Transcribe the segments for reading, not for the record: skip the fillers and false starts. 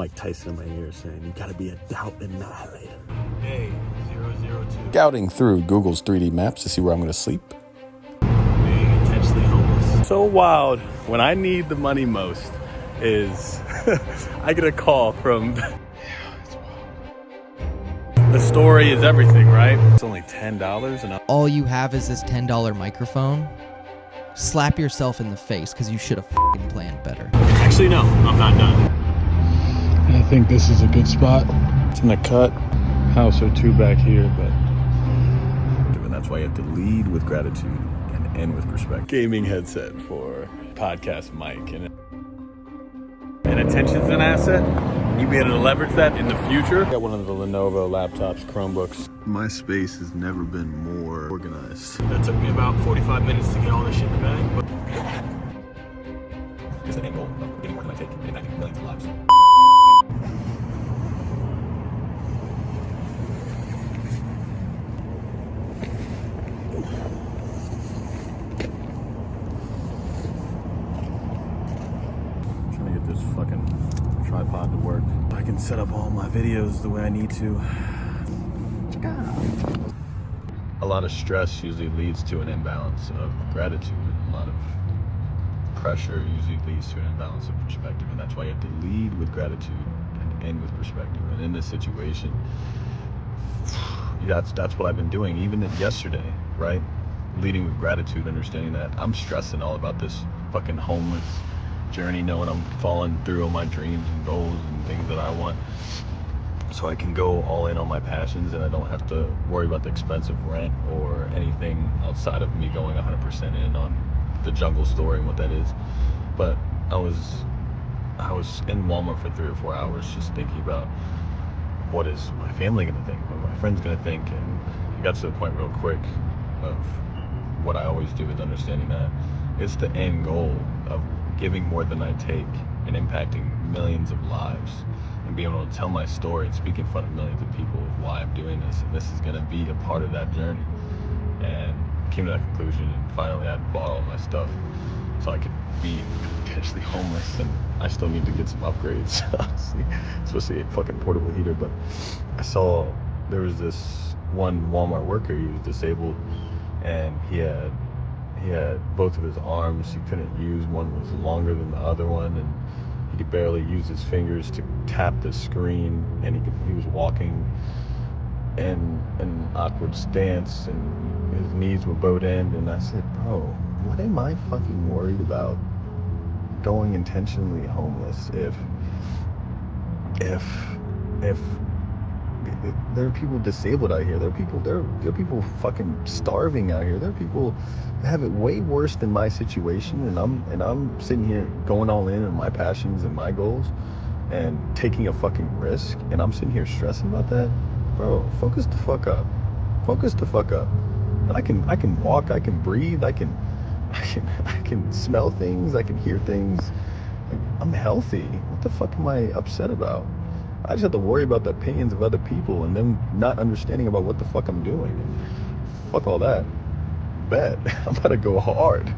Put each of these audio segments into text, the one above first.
Like Tyson in my ear saying, you gotta be a doubt annihilator. Hey, 002. Scouting through Google's 3D maps to see where I'm going to sleep. Being intentionally homeless. So wild, when I need the money most is I get a call from the story is everything, right? It's only $10 and all you have is this $10 microphone. Slap yourself in the face because you should have f***ing planned better. Actually, no, I'm not done. And I think this is a good spot. It's in the cut, house or two back here, but and that's why you have to lead with gratitude and end with respect. Gaming headset for podcast mic, and attention's an asset. You be able to leverage that in the future. I got one of the Lenovo laptops, Chromebooks. My space has never been more organized. That took me about 45 minutes to get all this shit in the bag, but It's the end goal of getting more than I take and impacting millions of lives. Trying to get this fucking tripod to work. I can set up all my videos the way I need to. A lot of stress usually leads to an imbalance of gratitude. A lot of pressure usually leads to an imbalance of perspective, and that's why you have to lead with gratitude and end with perspective. And in this situation, that's what I've been doing, even yesterday, right? Leading with gratitude, understanding that I'm stressing all about this fucking homeless journey, knowing I'm falling through on my dreams and goals and things that I want, so I can go all in on my passions and I don't have to worry about the expensive rent or anything outside of me going 100% in on the jungle story and what that is. But I was in Walmart for 3 or 4 hours just thinking about what is my family gonna think, what my friends gonna think, and it got to the point real quick of what I always do is understanding that it's the end goal of giving more than I take and impacting millions of lives and being able to tell my story and speak in front of millions of people of why I'm doing this, and this is gonna be a part of that journey. And came to that conclusion, and finally I bought all my stuff so I could be potentially homeless, and I still need to get some upgrades, honestly, especially a fucking portable heater. But I saw there was this one Walmart worker, he was disabled, and he had both of his arms he couldn't use. One was longer than the other one, and he could barely use his fingers to tap the screen, and he was walking in an awkward stance, and his knees were bowed in. And I said, bro, what am I fucking worried about going intentionally homeless if there are people disabled out here, there are people fucking starving out here, there are people that have it way worse than my situation, and I'm sitting here going all in on my passions and my goals and taking a fucking risk, and I'm sitting here stressing about that. Bro, focus the fuck up. And I can walk, I can breathe, I can smell things, I can hear things. I'm healthy. What the fuck am I upset about? I just have to worry about the opinions of other people and them not understanding about what the fuck I'm doing. And fuck all that. Bet. I'm about to go hard.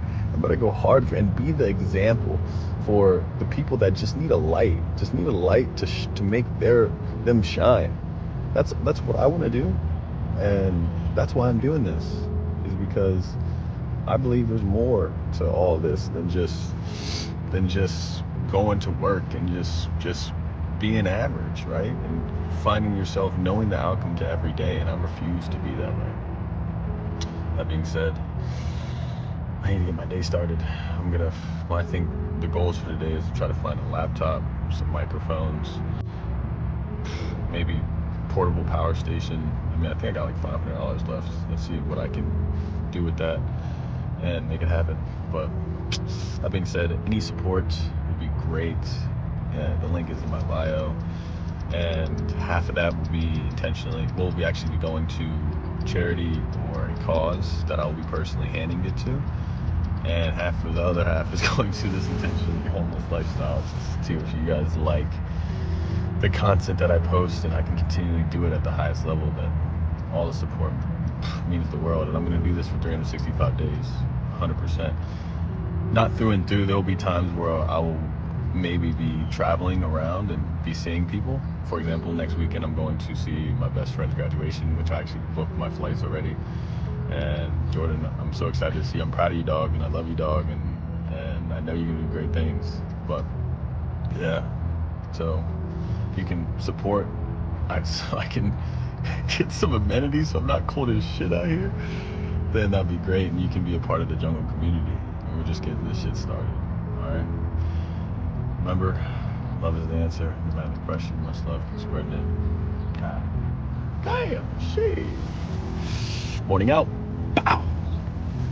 And be the example for the people that just need a light. To make them shine. That's what I want to do, and that's why I'm doing this, is because I believe there's more to all this than just going to work and just being average, right? And finding yourself knowing the outcome to every day, and I refuse to be that way. That being said, I need to get my day started. I think the goals for today is to try to find a laptop, some microphones, maybe portable power station. I mean, I think I got like $500 left. Let's see what I can do with that and make it happen. But that being said, any support would be great. The link is in my bio, and half of that will be actually be going to charity or a cause that I will be personally handing it to, and the other half is going to this intentionally homeless lifestyle, just to see if you guys like the content that I post, and I can continually do it at the highest level. That all the support means the world, and I'm going to do this for 365 days, 100%. Not through and through. There will be times where I will maybe be traveling around and be seeing people. For example, next weekend I'm going to see my best friend's graduation, which I actually booked my flights already. And Jordan, I'm so excited to see you. I'm proud of you, dog, and I love you, dog, and I know you're gonna do great things. But yeah, so you can support, so I can get some amenities so I'm not cold as shit out here, then that'd be great, and you can be a part of the jungle community. And we're just getting this shit started. All right. Remember, love is the answer. No matter the question, much love, keep spreading it. God damn, shit. Morning out. Bow.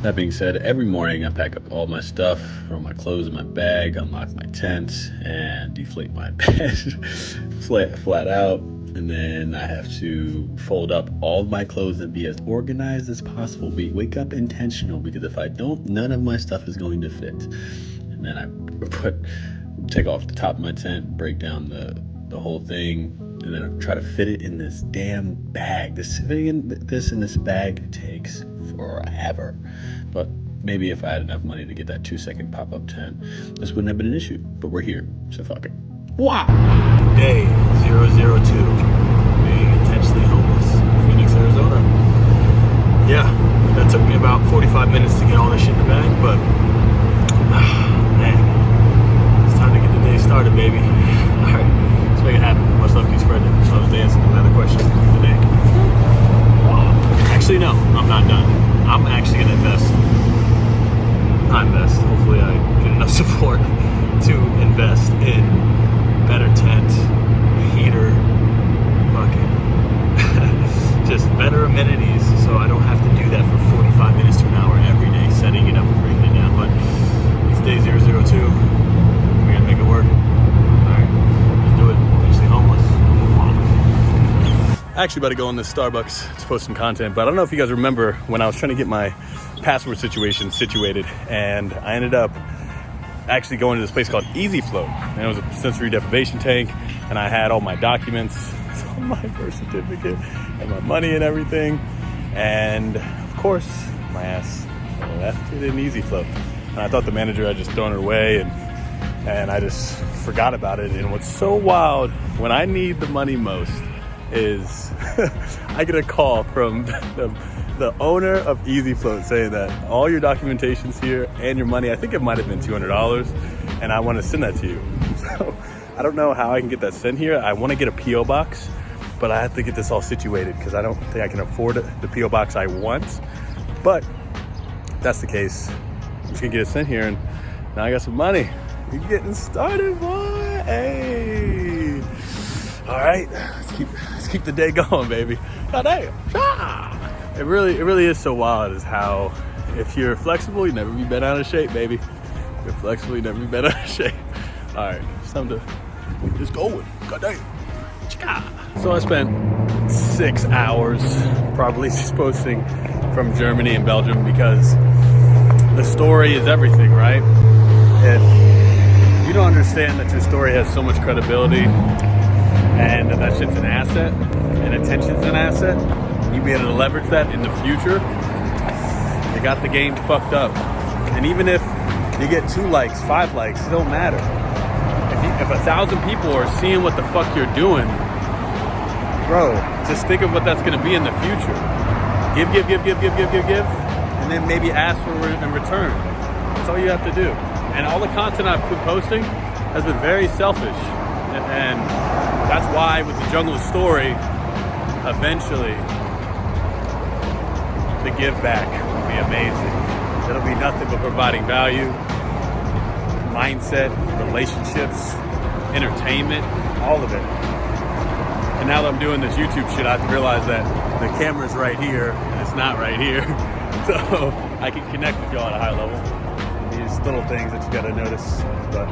That being said, every morning I pack up all my stuff, throw my clothes in my bag, unlock my tent, and deflate my bed flat out. And then I have to fold up all of my clothes and be as organized as possible. Wake up intentional, because if I don't, none of my stuff is going to fit. And then I take off the top of my tent, break down the whole thing, and then I try to fit it in this damn bag. Fitting in this bag takes forever. But maybe if I had enough money to get that 2-second pop-up tent, this wouldn't have been an issue. But we're here, so fuck it. Wow! Day 002, being intentionally homeless, Phoenix, Arizona. Yeah, that took me about 45 minutes to get all this shit in the bag, but man, it's time to get the day started, baby. All right, let's make it happen. Much love, keep spreading it. Love is dancing. Another question today. Actually, no, I'm not done. I'm actually gonna invest. Not invest. Hopefully, I get enough support to invest in better tent, heater, fucking just better amenities, so I don't have to do that for 45 minutes to an hour every day, setting it up and breaking it down. But it's day 002. We're gonna make it work. All right, let's do it. Actually homeless. Actually about to go in this Starbucks to post some content, but I don't know if you guys remember when I was trying to get my passport situation situated, and I ended up actually going to this place called Easy Float, and it was a sensory deprivation tank, and I had all my documents, my birth certificate, and my money and everything, and of course my ass left it in Easy Float, and I thought the manager had just thrown it away, and I just forgot about it. And what's so wild, when I need the money most, is I get a call from the owner of Easy Float saying that all your documentation's here and your money, I think it might have been $200, and I want to send that to you. So I don't know how I can get that sent here. I want to get a P.O. box, but I have to get this all situated because I don't think I can afford the P.O. box I want. But if that's the case, I'm just going to get it sent here, and now I got some money. We're getting started, boy. Hey. All right, let's keep the day going, baby. God damn. Ah. It really is so wild, is how if you're flexible, you never be bent out of shape, baby. If you're flexible, you never be bent out of shape. All right, it's time to get this going. God damn. So I spent 6 hours probably just posting from Germany and Belgium, because the story is everything, right? If you don't understand that your story has so much credibility, and that shit's an asset, and attention's an asset, you be able to leverage that in the future, you got the game fucked up. And even if you get 2 likes, 5 likes, it don't matter. If 1,000 people are seeing what the fuck you're doing, bro, just think of what that's gonna be in the future. Give, and then maybe ask for it in return. That's all you have to do. And all the content I've been posting has been very selfish. And that's why with the jungle story, eventually the give back will be amazing. It'll be nothing but providing value, mindset, relationships, entertainment, all of it. And now that I'm doing this YouTube shit, I have to realize that the camera's right here and it's not right here. So I can connect with y'all at a high level. These little things that you gotta notice. But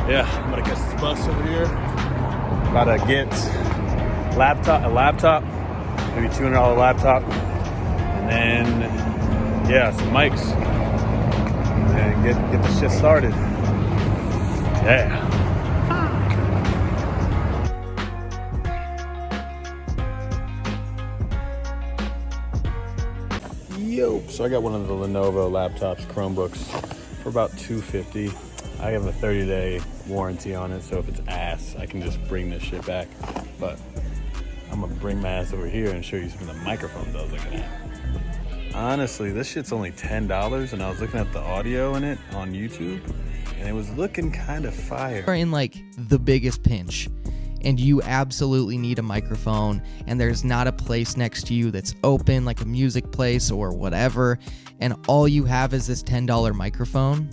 yeah, I'm gonna catch this bus over here. About to get a laptop, maybe $200 laptop, and then yeah, some mics, and get the shit started. Yeah. Yo, so I got one of the Lenovo laptops, Chromebooks, for about $250. I have a 30-day warranty on it, so if it's ass, I can just bring this shit back. But I'm gonna bring my ass over here and show you some of the microphones I was looking at. Honestly, this shit's only $10, and I was looking at the audio in it on YouTube, and it was looking kind of fire. You're in like the biggest pinch and you absolutely need a microphone and there's not a place next to you that's open, like a music place or whatever, and all you have is this $10 microphone,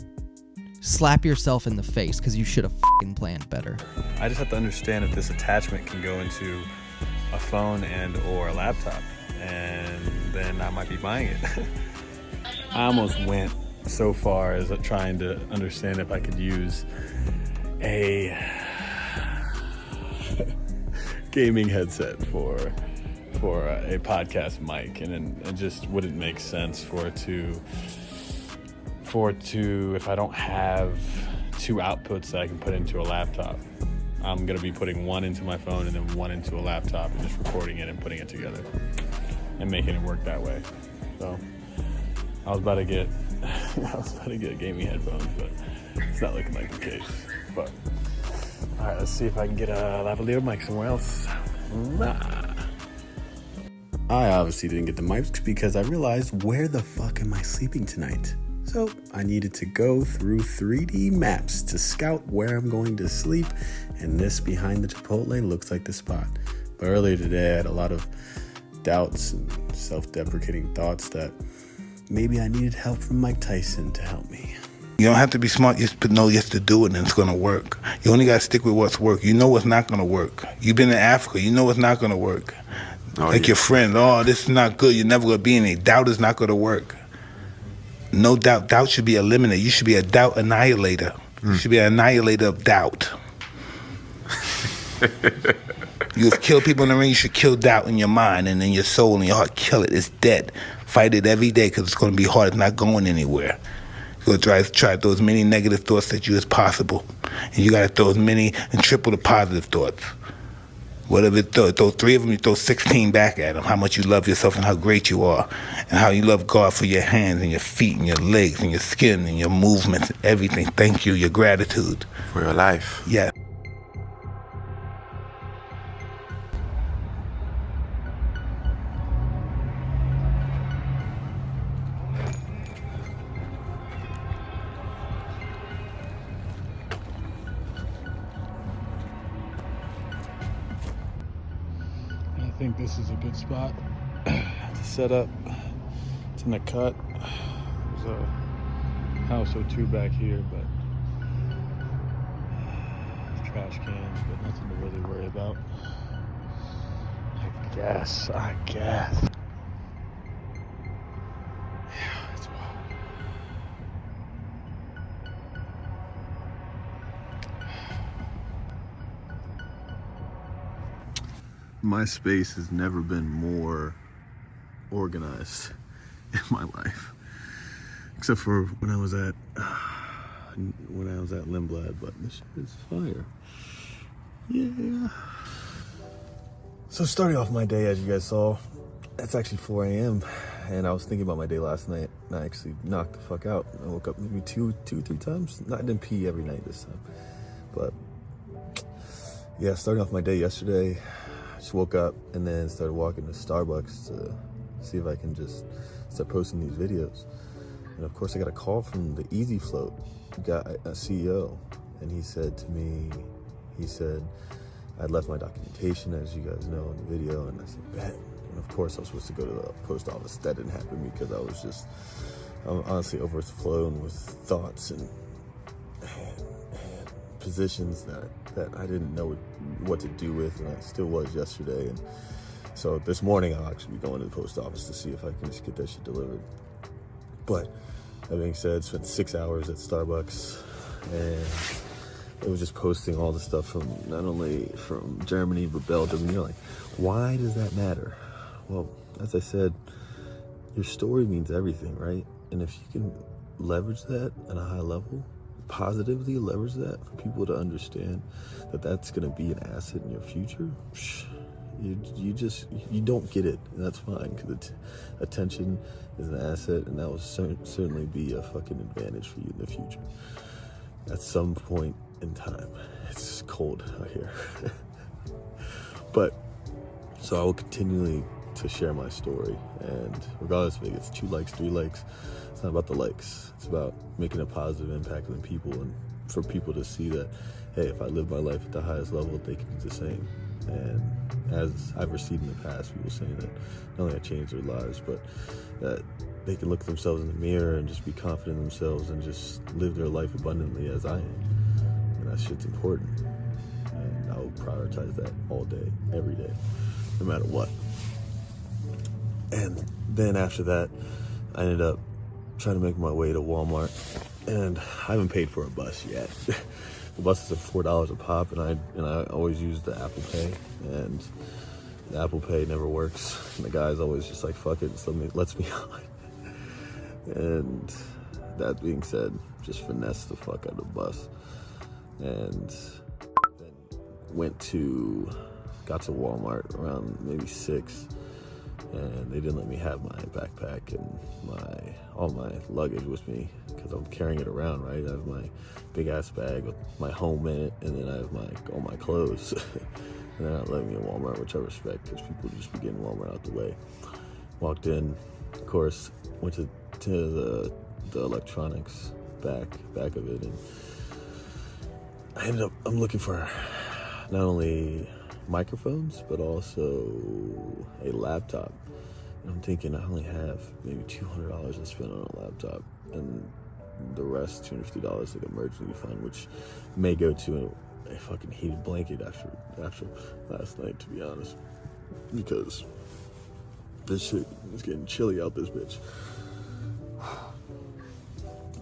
slap yourself in the face because you should have fucking planned better. I just have to understand if this attachment can go into a phone and or a laptop, and then I might be buying it. I almost went so far as trying to understand if I could use a gaming headset for a podcast mic, and it just wouldn't make sense for it to if I don't have two outputs that I can put into a laptop. I'm gonna be putting one into my phone and then one into a laptop and just recording it and putting it together and making it work that way. So I was about to get gaming headphones, but it's not looking like the case. But all right, let's see if I can get a lavalier mic somewhere else. I obviously didn't get the mics because I realized, where the fuck am I sleeping tonight? So I needed to go through 3D maps to scout where I'm going to sleep, and this behind the Chipotle looks like the spot. But earlier today I had a lot of doubts and self-deprecating thoughts that maybe I needed help from Mike Tyson to help me. You don't have to be smart, just know you have to do it and it's going to work. You only got to stick with what's work. You know what's not going to work. You've been in Africa, you know what's not going to work. Your friend, this is not good, you're never going to be in it. Doubt is not going to work. No doubt. Doubt should be eliminated. You should be a doubt annihilator. You should be an annihilator of doubt. You've killed people in the ring, you should kill doubt in your mind and in your soul and your heart. Kill it. It's dead. Fight it every day because it's going to be hard. It's not going anywhere. You're going to try to throw as many negative thoughts at you as possible. And you got to throw as many and triple the positive thoughts. Whatever it throw 3 of them, you throw 16 back at them. How much you love yourself and how great you are. And how you love God for your hands and your feet and your legs and your skin and your movements and everything. Thank you, your gratitude. For your life. Yeah. I think this is a good spot. To set up. It's in the cut. There's a house or two back here, but trash cans, but nothing to really worry about. I guess. Yeah, it's wild. My space has never been more organized in my life, except for when I was at Lindblad. But this shit is fire. Yeah. So starting off my day, as you guys saw, it's actually 4 a.m. and I was thinking about my day last night, and I actually knocked the fuck out. I woke up maybe two, 3 times. I didn't pee every night this time, but yeah, starting off my day yesterday, I just woke up and then started walking to Starbucks to see if I can just start posting these videos. And of course I got a call from the Easy Float guy, a CEO, and he said to me, I'd left my documentation, as you guys know in the video, and I said, bet. And of course I was supposed to go to the post office. That didn't happen because I'm honestly overflowing with thoughts and positions that I didn't know what to do with, and I still was yesterday. And so this morning I'll actually be going to the post office to see if I can just get that shit delivered. But that being said, spent 6 hours at Starbucks, and it was just posting all the stuff from not only from Germany but Belgium. And you're like, why does that matter? Well, as I said, your story means everything, right? And if you can leverage that at a high level, positively leverage that for people to understand that that's going to be an asset in your future, you don't get it, and that's fine, because attention is an asset, and that will certainly be a fucking advantage for you in the future. at some point in time. It's cold out here. But, so I will continually to share my story, and regardless if it gets 2 likes, 3 likes, it's not about the likes. It's about making a positive impact on people, and for people to see that, hey, if I live my life at the highest level, they can do the same. And as I've received in the past, people saying that not only I changed their lives, but that they can look at themselves in the mirror and just be confident in themselves and just live their life abundantly as I am. And that shit's important. And I will prioritize that all day, every day, no matter what. And then after that, I ended up trying to make my way to Walmart, and I haven't paid for a bus yet. The buses are $4 a pop, and I always use the Apple Pay, and the Apple Pay never works. And the guy's always just like, fuck it, just lets me on. And that being said, just finesse the fuck out of the bus, and then got to Walmart around maybe 6, and they didn't let me have my backpack and all my luggage with me because I'm carrying it around, right? I have my big ass bag with my home in it, and then I have all my clothes. And they're not letting me in Walmart, which I respect, because people just be getting Walmart out the way. Walked in, of course, went to the electronics back of it, and I'm looking for not only microphones, but also a laptop. And I'm thinking I only have maybe $200 to spend on a laptop, and the rest, $250, like emergency fund, which may go to a fucking heated blanket after last night, to be honest, because this shit is getting chilly out this bitch.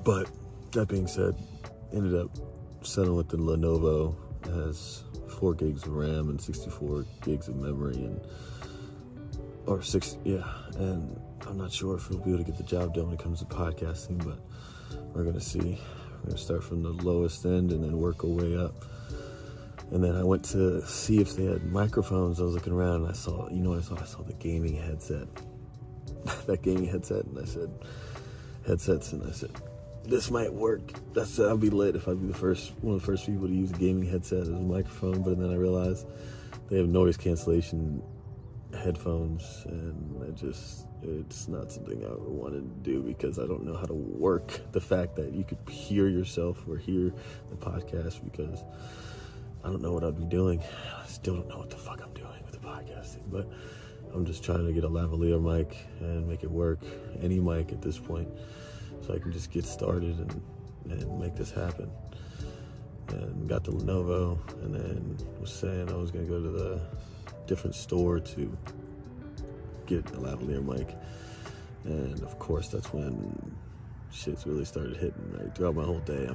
But that being said, ended up settling with the Lenovo. It has 4 gigs of RAM and 64 gigs of memory, and I'm not sure if we'll be able to get the job done when it comes to podcasting, but we're gonna see. We're gonna start from the lowest end and then work our way up. And then I went to see if they had microphones. I was looking around and I saw the gaming headset. That gaming headset, and I said, this might work. I'll be lit if I'd be one of the first people to use a gaming headset as a microphone. But then I realized they have noise cancellation headphones, and it's not something I ever wanted to do, because I don't know how to work the fact that you could hear yourself or hear the podcast, because I don't know what I'd be doing. I still don't know what the fuck I'm doing with the podcasting, but I'm just trying to get a lavalier mic and make it work, any mic at this point, so I can just get started and make this happen. And got the Lenovo, and then was saying I was gonna go to the different store to get a lavalier mic. And of course, that's when shit's really started hitting. Like, throughout my whole day,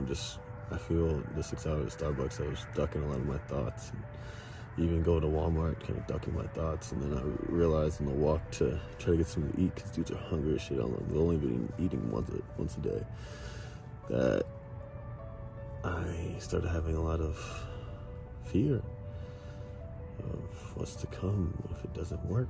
I feel the 6 hours at Starbucks, I was ducking a lot of my thoughts, and even going to Walmart, kind of ducking my thoughts. And then I realized on the walk to try to get something to eat, because dudes are hungry as shit. I've only been eating once a day, that I started having a lot of fear of what's to come if it doesn't work.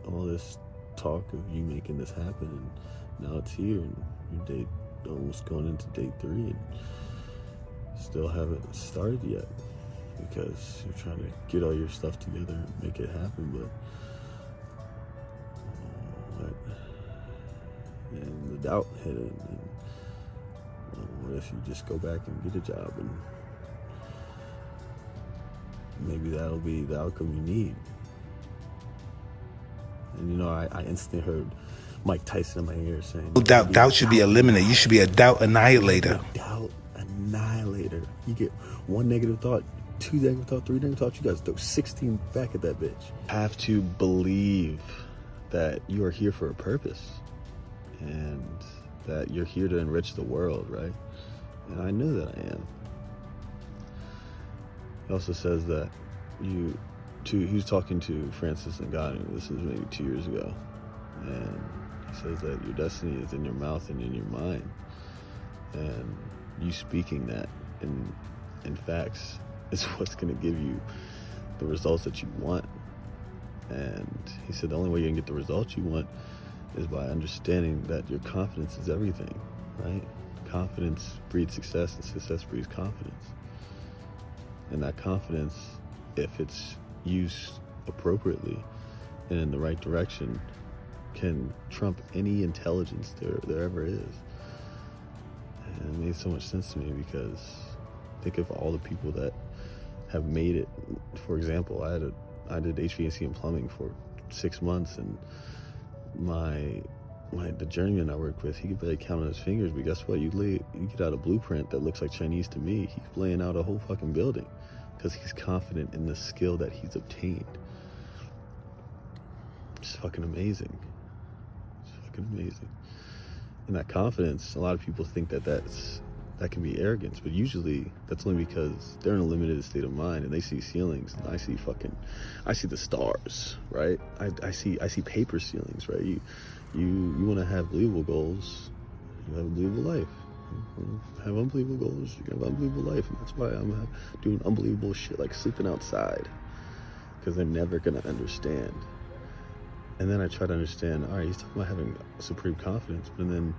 All this talk of you making this happen, and now it's here, and your date almost going into day 3, and still haven't started yet, because you're trying to get all your stuff together and make it happen. And the doubt hit it, and what if you just go back and get a job, and maybe that'll be the outcome you need. And I instantly heard Mike Tyson in my ear saying, Doubt should be eliminated. You should be a doubt annihilator. Doubt annihilator. You get 1 negative thought, 2 negative thought, 3 negative thoughts, you guys throw 16 back at that bitch. Have to believe that you are here for a purpose, and that you're here to enrich the world, right? And I know that I am. He also says that he was talking to Francis Ngannou, this was maybe 2 years ago, and he says that your destiny is in your mouth and in your mind, and you speaking that in facts is what's going to give you the results that you want. And he said the only way you're going to get the results you want is by understanding that your confidence is everything, right? Confidence breeds success, and success breeds confidence. And that confidence, if it's used appropriately and in the right direction, can trump any intelligence there ever is. And it made so much sense to me, because think of all the people that have made it. For example, I did HVAC and plumbing for 6 months, and the journeyman I worked with, he could barely count on his fingers, but guess what? You get out a blueprint that looks like Chinese to me. He's laying out a whole fucking building because he's confident in the skill that he's obtained. It's fucking amazing. It's fucking amazing. And that confidence, a lot of people think that can be arrogance, but usually that's only because they're in a limited state of mind and they see ceilings, and I see the stars, right? I see paper ceilings, right? You want to have believable goals, you have a believable life. You have unbelievable goals, you can have unbelievable life. And that's why I'm doing unbelievable shit like sleeping outside, because they're never gonna understand. And then I try to understand, all right, he's talking about having supreme confidence, but then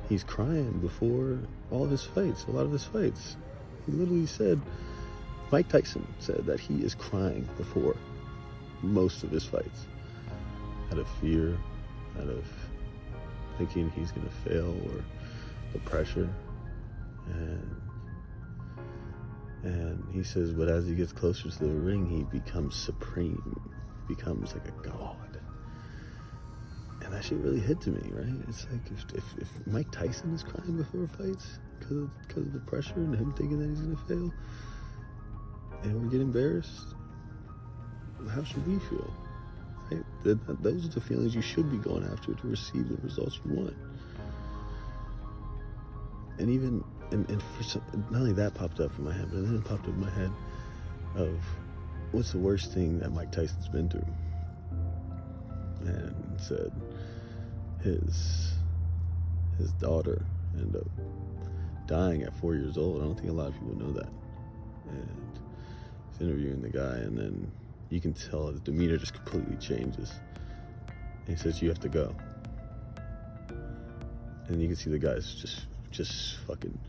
he's crying before all of his fights, a lot of his fights. He literally said, Mike Tyson said that he is crying before most of his fights, out of fear, out of thinking he's gonna fail, or the pressure. And he says, but as he gets closer to the ring, he becomes supreme, becomes like a god. And that shit really hit to me, right? It's like, if Mike Tyson is crying before fights because of the pressure and him thinking that he's gonna fail, and we get embarrassed, how should we feel, right? Those are the feelings you should be going after to receive the results you want. And even, and for some, not only that popped up in my head, but then it popped up in my head of what's the worst thing that Mike Tyson's been through. And it said his daughter ended up dying at 4 years old. I don't think a lot of people know that. And he's interviewing the guy, and then you can tell his demeanor just completely changes. And he says, you have to go. And you can see the guy's just fucking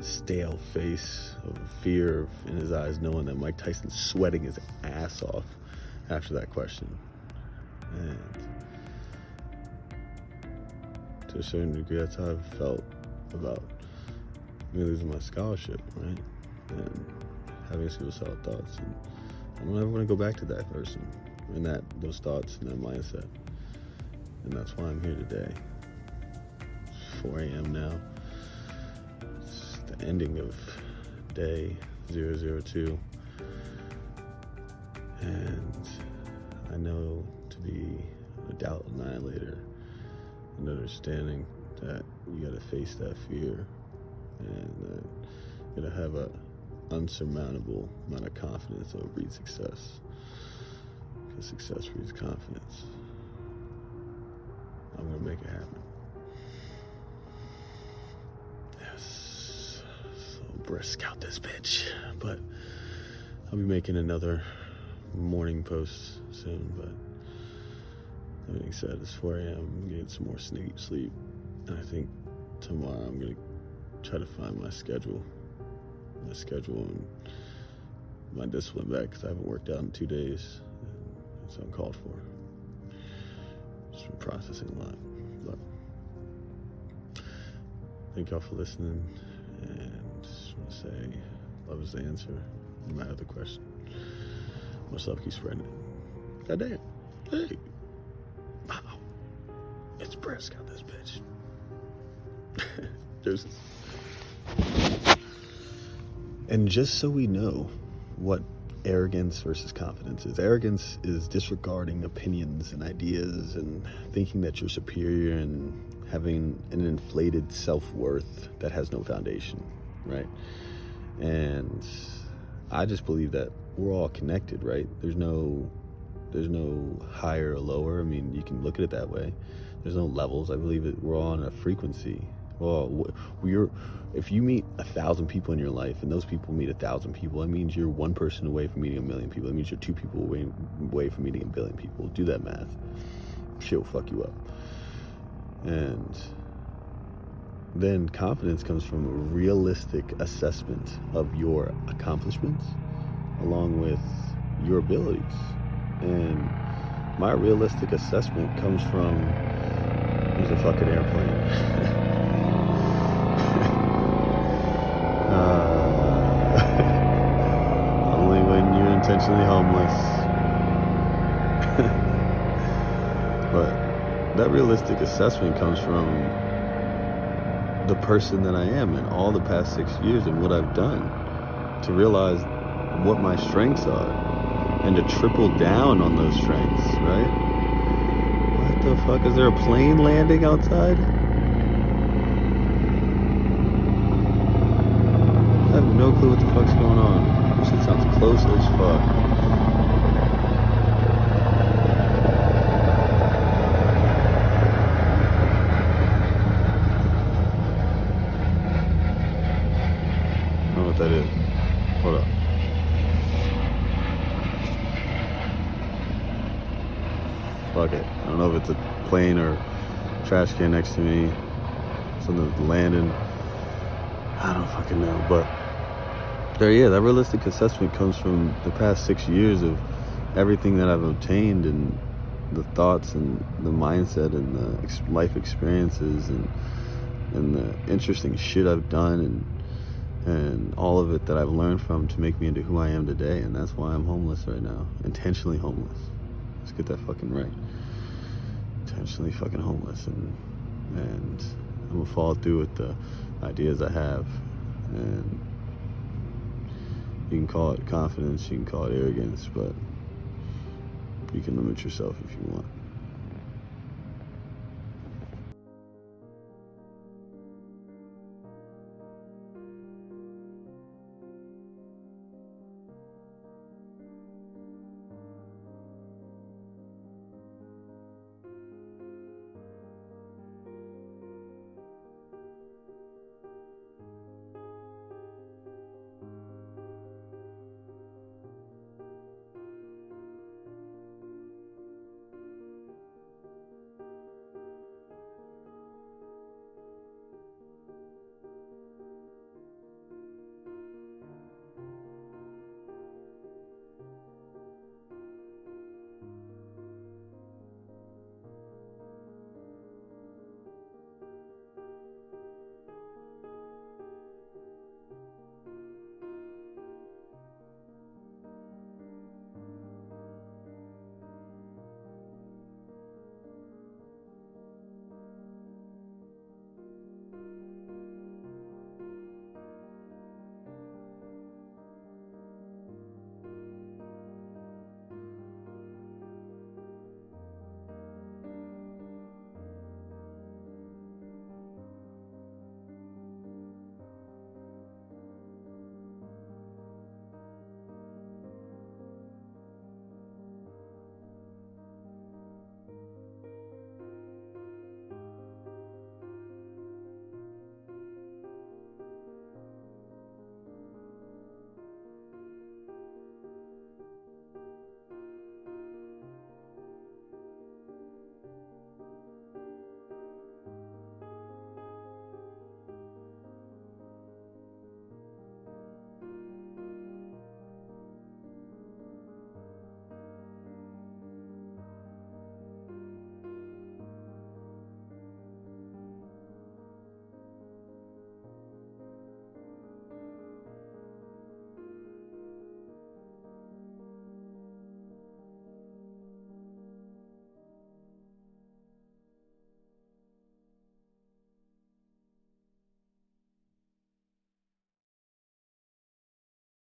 stale face of fear in his eyes, knowing that Mike Tyson's sweating his ass off after that question. And to a certain degree, that's how I felt about me losing my scholarship, right? And having suicidal thoughts. And I don't ever want to go back to that person and those thoughts and that mindset. And that's why I'm here today. It's 4 a.m. now. It's the ending of day 002. And I know to be an adult annihilator and understanding that you gotta face that fear, and that you gotta have a unsurmountable amount of confidence that will breed success, because success breeds confidence. I'm gonna make it happen. Yes, so brisk out this bitch, but I'll be making another morning post soon. But that being said, it's 4 a.m. I'm getting some more sleep, and I think tomorrow I'm gonna try to find my schedule and my discipline back, because I haven't worked out in 2 days. It's uncalled for. Just been processing a lot. But thank y'all for listening, and just want to say love is the answer, no matter the question. Much love, keep spreading it. Goddamn. Hey. Wow. It's brisk out this bitch. Deuces. And just so we know what arrogance versus confidence is. Arrogance is disregarding opinions and ideas and thinking that you're superior and having an inflated self-worth that has no foundation, right? And I just believe that we're all connected, right? There's no higher or lower. I mean, you can look at it that way. There's no levels. I believe that we're all on a frequency. Well, if you meet 1,000 people in your life and those people meet 1,000 people, that means you're one person away from meeting 1 million people. That means you're 2 people away from meeting 1 billion people. Do that math. shit will fuck you up. And then confidence comes from a realistic assessment of your accomplishments along with your abilities. And my realistic assessment comes from, there's a fucking airplane. Only when you're intentionally homeless. But that realistic assessment comes from the person that I am in all the past 6 years and what I've done to realize what my strengths are and to triple down on those strengths, right? What the fuck? Is there a plane landing outside? I have no clue what the fuck's going on. This shit sounds close as fuck. I don't know what that is. Hold up. Fuck it. I don't know if it's a plane or trash can next to me. Something's landing. I don't fucking know. But there, yeah, that realistic assessment comes from the past 6 years of everything that I've obtained and the thoughts and the mindset and the life experiences and the interesting shit I've done and all of it that I've learned from to make me into who I am today. And that's why I'm homeless right now. Intentionally homeless. Let's get that fucking right. Intentionally fucking homeless. And I'm gonna follow through with the ideas I have. And you can call it confidence, you can call it arrogance, but you can limit yourself if you want.